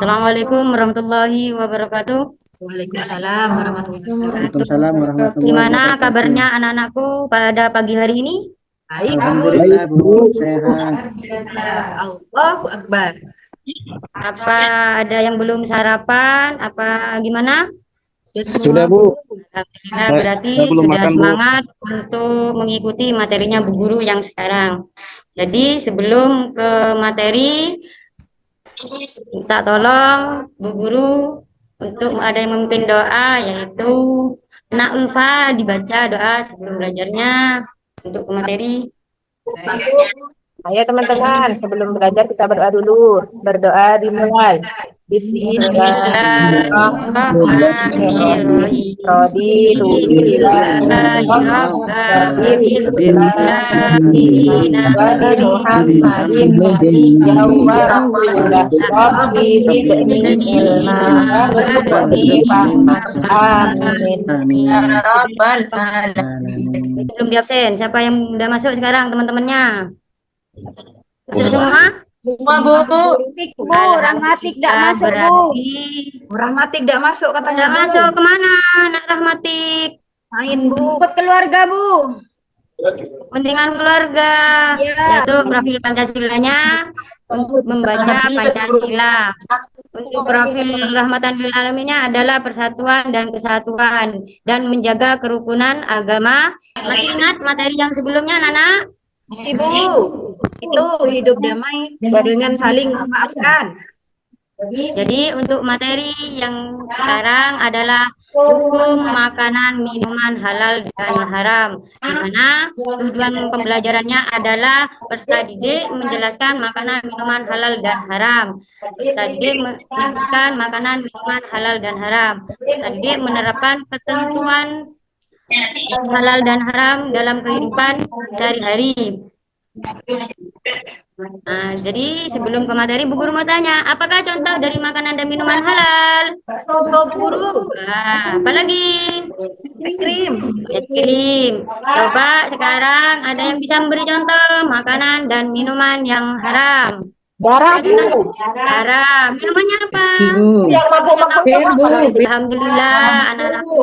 Assalamualaikum warahmatullahi wabarakatuh. Waalaikumsalam warahmatullahi wabarakatuh. Waalaikumsalam warahmatullahi Gimana wabarakatuh. kabarnya anak-anakku pada pagi hari ini? Baik, Bu Guru. Alhamdulillah Bu, sehat. Allahu Akbar. Apa ada yang belum sarapan? Apa gimana? Sudah Bu. Alhamdulillah, berarti Saya belum sudah makan Bu. semangat untuk mengikuti materinya Bu Guru yang sekarang. Jadi sebelum ke materi, minta tolong Bu Guru untuk ada yang memimpin doa, yaitu Nak Ulfa dibaca doa sebelum belajarnya untuk ke materi. Ayo teman-teman, sebelum belajar kita berdoa dulu. Berdoa dimulai. Bismillahirrahmanirrahim. Raditu billahi Muhammadin nabiyyan wa rasulah. Rabbi zidni ilma warzuqni fahma. Amin. Ya rabbal alamin. Belum di absen. Siapa yang udah masuk sekarang teman-temannya? Masuk semua? Semua Bu. Bu, Rahmatik tidak masuk, Bu. Berarti Rahmatik tidak masuk katanya, tidak Bu. masuk kemana, Nak Rahmatik? Main, Bu. Ikut keluarga, Bu. Kepentingan keluarga, yaitu profil Pancasilanya untuk membaca Pancasila. Untuk profil Rahmatan lil Alaminnya adalah persatuan dan kesatuan dan menjaga kerukunan agama. Masih ingat materi yang sebelumnya, Nana? Masih, Bu. Itu hidup damai dengan saling memaafkan. Jadi untuk materi yang sekarang adalah hukum makanan minuman halal dan haram, di mana tujuan pembelajarannya adalah peserta didik menjelaskan makanan minuman halal dan haram. Peserta didik menyebutkan makanan minuman halal dan haram. Peserta didik menerapkan ketentuan halal dan haram dalam kehidupan sehari-hari. Nah, jadi sebelum ke materi, Bu Guru mau tanya, apakah contoh dari makanan dan minuman halal? So, Bu Guru. Nah, apalagi? Es krim. Es krim. Coba sekarang ada yang bisa memberi contoh makanan dan minuman yang haram. Darah Bu. Haram. Minumannya apa? Yang mabuk-mabuk. Alhamdulillah, anak-anakku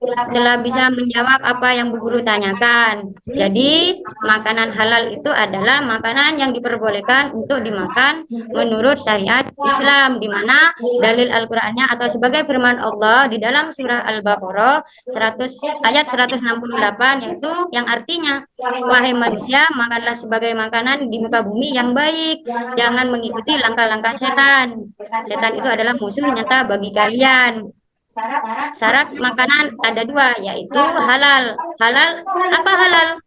telah bisa menjawab apa yang Bu Guru tanyakan. Jadi, makanan halal itu adalah makanan yang diperbolehkan untuk dimakan menurut syariat Islam, di mana dalil Al-Qur'annya atau sebagai firman Allah di dalam surah Al-Baqarah ayat 168, yaitu yang artinya, wahai manusia, makanlah sebagai makanan di muka bumi yang baik, jangan mengikuti langkah-langkah setan. Setan itu adalah musuh nyata bagi kalian. Syarat makanan ada dua, yaitu halal. Halal, apa halal?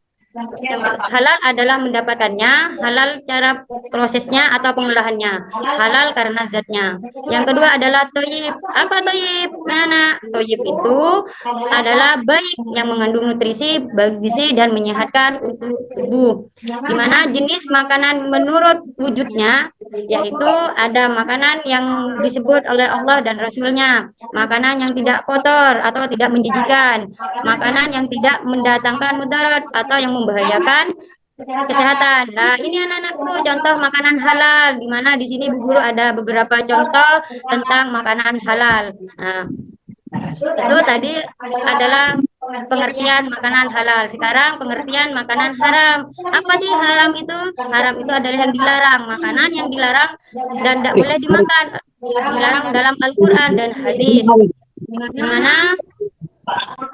Halal adalah mendapatkannya, halal cara prosesnya atau pengolahannya, halal karena zatnya. Yang kedua adalah toyib. Apa toyib? Nah, toyib itu adalah baik yang mengandung nutrisi, gizi dan menyehatkan untuk tubuh. Di mana jenis makanan menurut wujudnya, yaitu ada makanan yang disebut oleh Allah dan Rasulnya, makanan yang tidak kotor atau tidak menjijikan, makanan yang tidak mendatangkan mudarat atau yang membahayakan kesehatan. Nah, ini anak-anakku contoh makanan halal, di mana di sini Bu Guru ada beberapa contoh tentang makanan halal. Nah, itu tadi adalah pengertian makanan halal. Sekarang pengertian makanan haram. Apa sih haram itu? Haram itu adalah yang dilarang, makanan yang dilarang dan tidak boleh dimakan. Dilarang dalam Al-Quran dan hadis. Di mana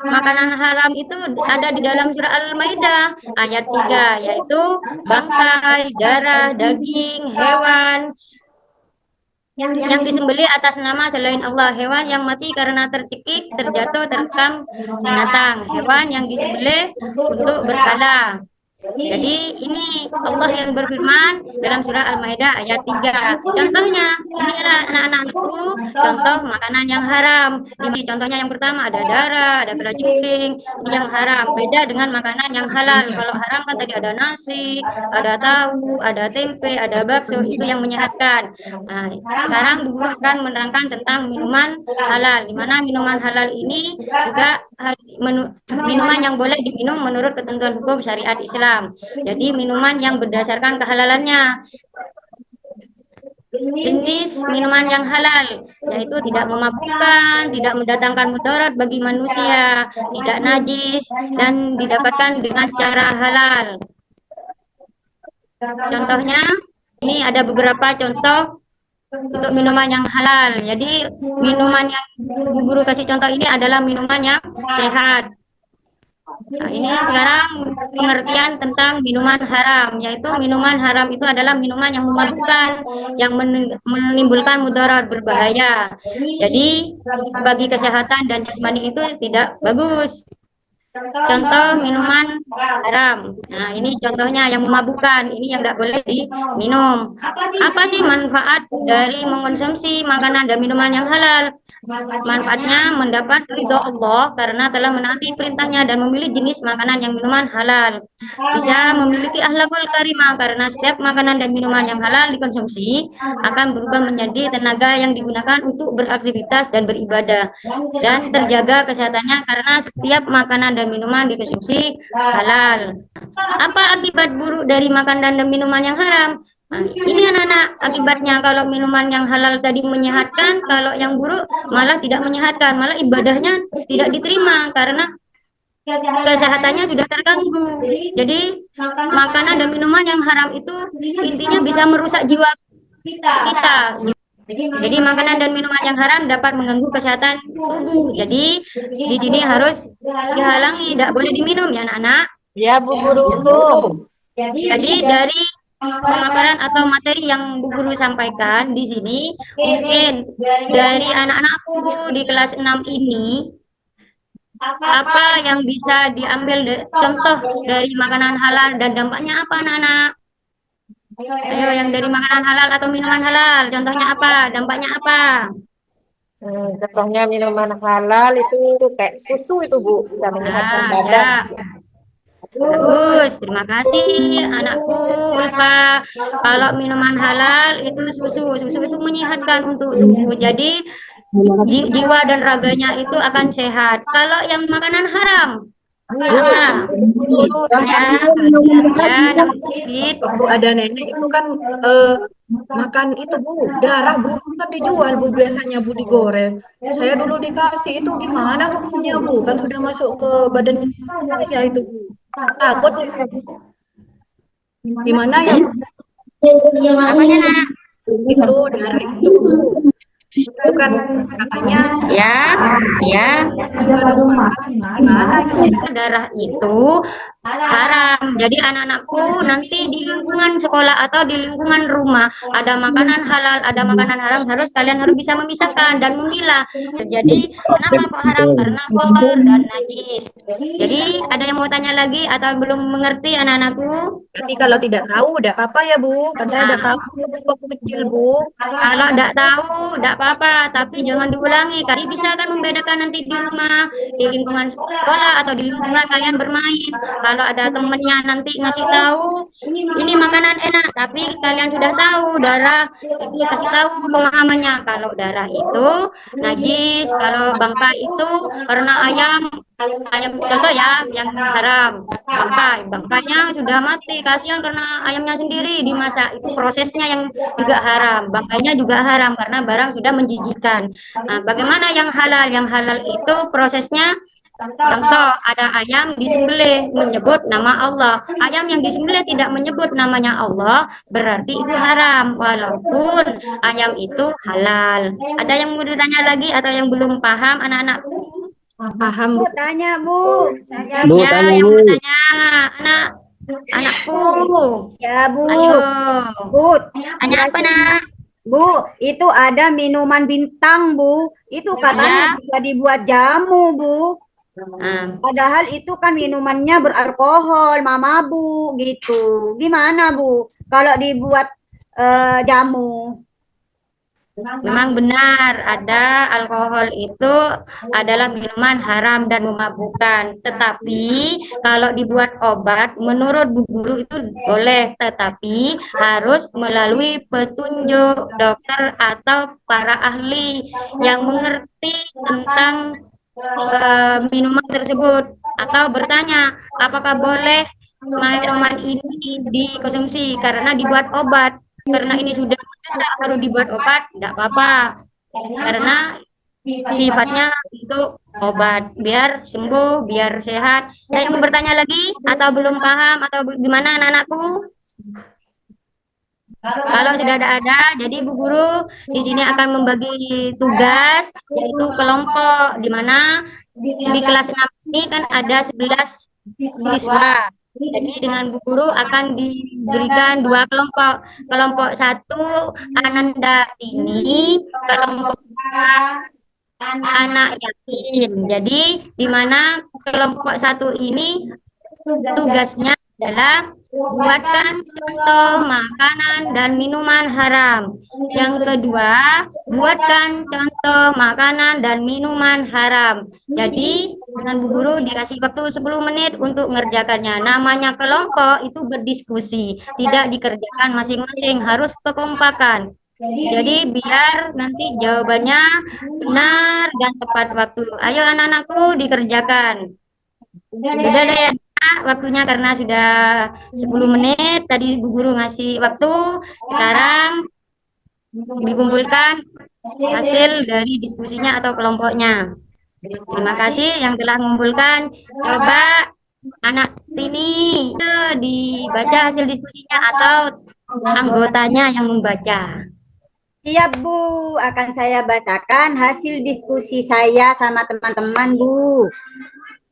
makanan haram itu ada di dalam surah Al-Maidah ayat 3, yaitu bangkai, darah, daging, hewan yang disembelih atas nama selain Allah, hewan yang mati karena tercekik, terjatuh, terkam binatang, hewan yang disembelih untuk berhala. Jadi ini Allah yang berfirman dalam surah Al-Maidah ayat 3. Contohnya, inilah anak-anakku contoh makanan yang haram. Ini contohnya yang pertama ada darah, ada kalajengking, ini yang haram. Beda dengan makanan yang halal. Kalau haram kan tadi ada nasi, ada tahu, ada tempe, ada bakso, itu yang menyehatkan. Nah, sekarang Bu Guru akan menerangkan tentang minuman halal, di mana minuman halal ini juga minuman yang boleh diminum menurut ketentuan hukum syariat Islam. Jadi minuman yang berdasarkan kehalalannya. jenis minuman yang halal, yaitu tidak memabukkan, tidak mendatangkan mudarat bagi manusia, tidak najis, dan didapatkan dengan cara halal. Contohnya, ini ada beberapa contoh untuk minuman yang halal. Jadi, minuman yang Bu Guru kasih contoh ini adalah minuman yang sehat. Nah, ini sekarang pengertian tentang minuman haram, yaitu minuman haram itu adalah minuman yang memabukkan, yang menimbulkan mudarat berbahaya. Jadi bagi kesehatan dan jasmani itu tidak bagus. Contoh minuman haram. Nah, ini contohnya yang memabukkan, ini yang tidak boleh diminum. Apa sih manfaat dari mengkonsumsi makanan dan minuman yang halal? Manfaatnya mendapat ridho Allah karena telah menaati perintahnya dan memilih jenis makanan yang minuman halal. Bisa memiliki akhlakul karimah karena setiap makanan dan minuman yang halal dikonsumsi akan berubah menjadi tenaga yang digunakan untuk beraktivitas dan beribadah. Dan terjaga kesehatannya karena setiap makanan dan minuman dikonsumsi halal. Apa akibat buruk dari makanan dan minuman yang haram? Nah, ini anak-anak akibatnya kalau minuman yang halal tadi menyehatkan, kalau yang buruk malah tidak menyehatkan, malah ibadahnya tidak diterima karena kesehatannya sudah terganggu. Jadi makanan dan minuman yang haram itu intinya bisa merusak jiwa kita. Jadi makanan dan minuman yang haram dapat mengganggu kesehatan tubuh. Jadi di sini harus dihalangi, tidak boleh diminum ya anak-anak. Ya, Bu Guru. Jadi dari pemaparan atau materi yang Bu Guru sampaikan di sini, mungkin dari anak-anakku di kelas 6 ini, apa yang bisa diambil contoh dari makanan halal dan dampaknya apa anak-anak? Ayo yang dari makanan halal atau minuman halal, contohnya apa? Dampaknya apa? Contohnya minuman halal itu kayak susu itu Bu, bisa menyehatkan badan. Ya. Bagus, terima kasih anakku Ulfa. Kalau minuman halal itu susu itu menyehatkan untuk tubuh. Jadi jiwa dan raganya itu akan sehat. Kalau yang makanan haram, ya, Waktu ada nenek itu kan makan itu Bu, darah Bu kan dijual Bu, biasanya Bu digoreng. Saya dulu dikasih itu, gimana hukumnya Bu? Kan sudah masuk ke badan saya itu Bu. Takut gimana ya Bu? apanya nak? Itu darah itu Bu. Itu kan katanya Ya. gimana ya? Darah itu haram. Jadi anak-anakku nanti di lingkungan sekolah atau di lingkungan rumah ada makanan halal, ada makanan haram, kalian harus bisa memisahkan dan memilah. Jadi kenapa kok haram? Karena kotor dan najis. Jadi ada yang mau tanya lagi atau belum mengerti anak-anakku? Berarti kalau tidak tahu tidak apa-apa ya Bu. Kan saya tidak tahu waktu kecil Bu. Kalau tidak tahu, tidak apa-apa, tapi jangan diulangi. Kalian bisa kan membedakan nanti di rumah, di lingkungan sekolah atau di lingkungan kalian bermain. Kalau ada temennya nanti ngasih tahu, ini makanan enak, tapi kalian sudah tahu darah itu kasih tahu pemahamannya. Kalau darah itu najis, kalau bangka itu karena ayam contoh ya yang haram, bangkanya sudah mati, kasihan karena ayamnya sendiri dimasak, itu prosesnya yang juga haram, bangkanya juga haram karena barang sudah menjijikkan. Nah, bagaimana yang halal? Yang halal itu prosesnya, contoh ada ayam disembelih menyebut nama Allah, ayam yang disembelih tidak menyebut namanya Allah berarti itu haram walaupun ayam itu halal. Ada yang mau ditanya lagi atau yang belum paham anak-anak? Paham Bu. Bu, tanya Bu. Saya Bu, Ya, tanya, yang Bu. mau tanya anakku. ya Bu. Ayo, Bu, tanya apa nak? Bu, itu ada minuman bintang Bu. Itu katanya Ya. bisa dibuat jamu Bu. Nah, Padahal itu kan minumannya beralkohol, mama Bu, gitu. Gimana Bu? Kalau dibuat jamu? memang benar ada alkohol itu adalah minuman haram dan memabukkan. Tetapi kalau dibuat obat menurut Bu Guru itu boleh, tetapi harus melalui petunjuk dokter atau para ahli yang mengerti tentang minuman tersebut atau bertanya apakah boleh minuman ini dikonsumsi karena dibuat obat, karena ini sudah harus dibuat obat, tidak apa-apa. Karena sifatnya untuk obat, biar sembuh, biar sehat. Ada yang mau bertanya lagi atau belum paham atau gimana anak-anakku? Kalau sudah ada, jadi Bu Guru di sini akan membagi tugas, yaitu kelompok, di mana di kelas 6 ini kan ada 11 siswa. Jadi dengan Bu Guru akan diberikan dua kelompok. Kelompok satu Ananda ini, kelompok dua anak yatim. Jadi di mana kelompok satu ini tugasnya adalah buatkan contoh makanan dan minuman haram. Yang kedua, buatkan contoh makanan dan minuman haram. Jadi, dengan Bu Guru dikasih waktu 10 menit untuk mengerjakannya. Namanya kelompok itu berdiskusi, tidak dikerjakan masing-masing, harus kekompakan. Jadi biar nanti jawabannya benar dan tepat waktu. Ayo anak-anakku dikerjakan. Sudah ada ya waktunya karena sudah 10 menit. Tadi Bu Guru ngasih waktu. Sekarang dikumpulkan hasil dari diskusinya atau kelompoknya. Terima kasih yang telah mengumpulkan. Coba anak ini dibaca hasil diskusinya atau anggotanya yang membaca. Siap Bu, akan saya bacakan hasil diskusi saya sama teman-teman Bu.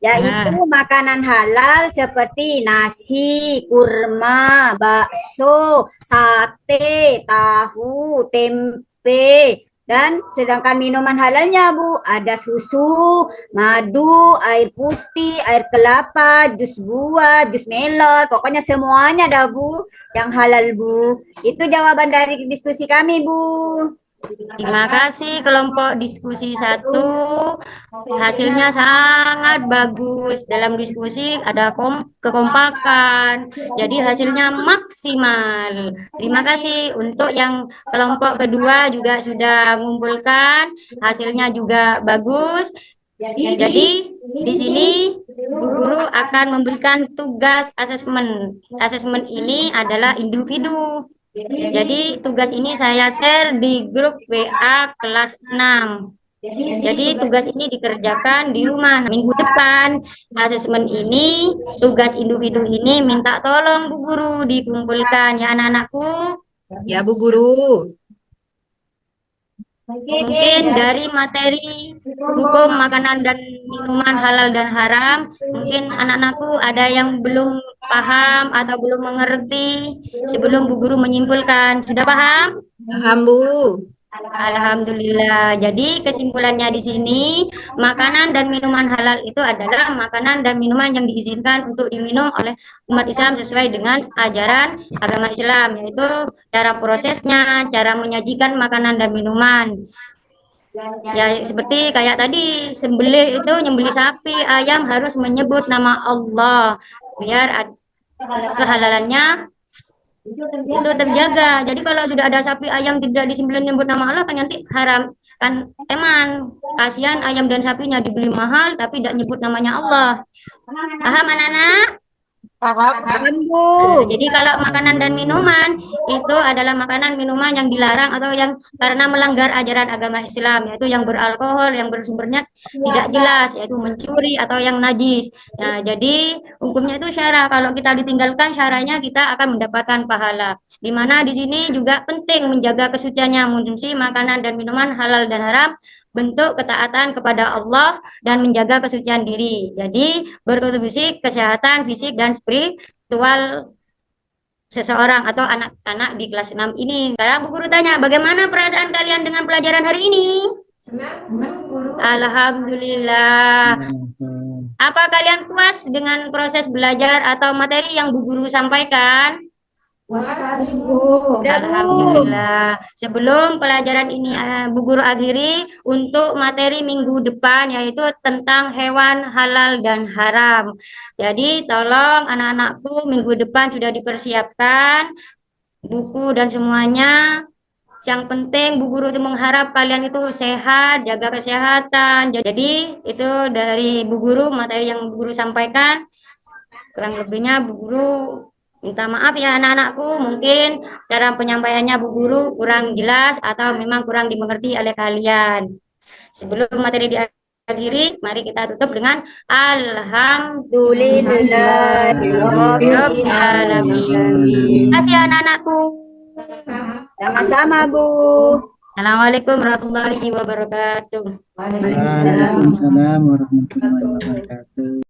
Yaitu makanan halal seperti nasi, kurma, bakso, sate, tahu, tempe. Dan sedangkan minuman halalnya Bu, ada susu, madu, air putih, air kelapa, jus buah, jus melon, pokoknya semuanya dah Bu yang halal Bu. Itu jawaban dari diskusi kami Bu. Terima kasih kelompok diskusi 1. Hasilnya sangat bagus. Dalam diskusi ada kekompakan. Jadi hasilnya maksimal. Terima kasih untuk yang kelompok kedua juga sudah mengumpulkan. Hasilnya juga bagus. Jadi di sini Bu Guru akan memberikan tugas asesmen. Asesmen ini adalah individu. Jadi tugas ini saya share di grup WA kelas 6. Jadi tugas ini dikerjakan di rumah. Minggu depan asesmen ini, tugas individu ini minta tolong Bu Guru dikumpulkan ya anak-anakku. Ya Bu Guru. Mungkin dari materi hukum makanan dan minuman halal dan haram, mungkin anak-anakku ada yang belum paham atau belum mengerti sebelum Bu Guru menyimpulkan. Sudah paham? Paham Bu. Alhamdulillah. Jadi kesimpulannya di sini, makanan dan minuman halal itu adalah makanan dan minuman yang diizinkan untuk diminum oleh umat Islam sesuai dengan ajaran agama Islam, yaitu cara prosesnya, cara menyajikan makanan dan minuman. Ya seperti kayak tadi, sembelih itu nyembelih sapi, ayam harus menyebut nama Allah biar kehalalannya itu terjaga. Jadi kalau sudah ada sapi ayam tidak disembelih nyebut nama Allah kan nanti haram kan, eman kasihan ayam dan sapinya dibeli mahal tapi tidak nyebut namanya Allah. Paham anak-anak? Paham. Bu. Jadi kalau makanan dan minuman itu adalah makanan minuman yang dilarang atau yang karena melanggar ajaran agama Islam, yaitu yang beralkohol, yang bersumbernya tidak jelas, yaitu mencuri atau yang najis. Nah, jadi hukumnya itu syara. Kalau kita ditinggalkan syaranya kita akan mendapatkan pahala. Di mana di sini juga penting menjaga kesuciannya, mengonsumsi makanan dan minuman halal dan haram, bentuk ketaatan kepada Allah dan menjaga kesucian diri. Jadi berkontribusi kesehatan fisik dan spiritual seseorang atau anak-anak di kelas 6 ini. Sekarang Bu Guru tanya, bagaimana perasaan kalian dengan pelajaran hari ini? Alhamdulillah. Apa kalian puas dengan proses belajar atau materi yang Bu Guru sampaikan? Alhamdulillah. Sebelum pelajaran ini Bu Guru akhiri, untuk materi minggu depan yaitu tentang hewan halal dan haram. Jadi tolong anak-anakku minggu depan sudah dipersiapkan buku dan semuanya. Yang penting Bu Guru itu mengharap kalian itu sehat, jaga kesehatan. Jadi itu dari Bu Guru materi yang Bu Guru sampaikan. Kurang lebihnya Bu Guru Minta maaf ya anak-anakku, mungkin cara penyampaiannya Bu Guru kurang jelas atau memang kurang dimengerti oleh kalian. Sebelum materi diakhiri, mari kita tutup dengan Alhamdulillahirobbilalamin. Terima kasih anak-anakku. Sama-sama, Bu. Assalamualaikum warahmatullahi wabarakatuh. Waalaikumsalam warahmatullahi wabarakatuh.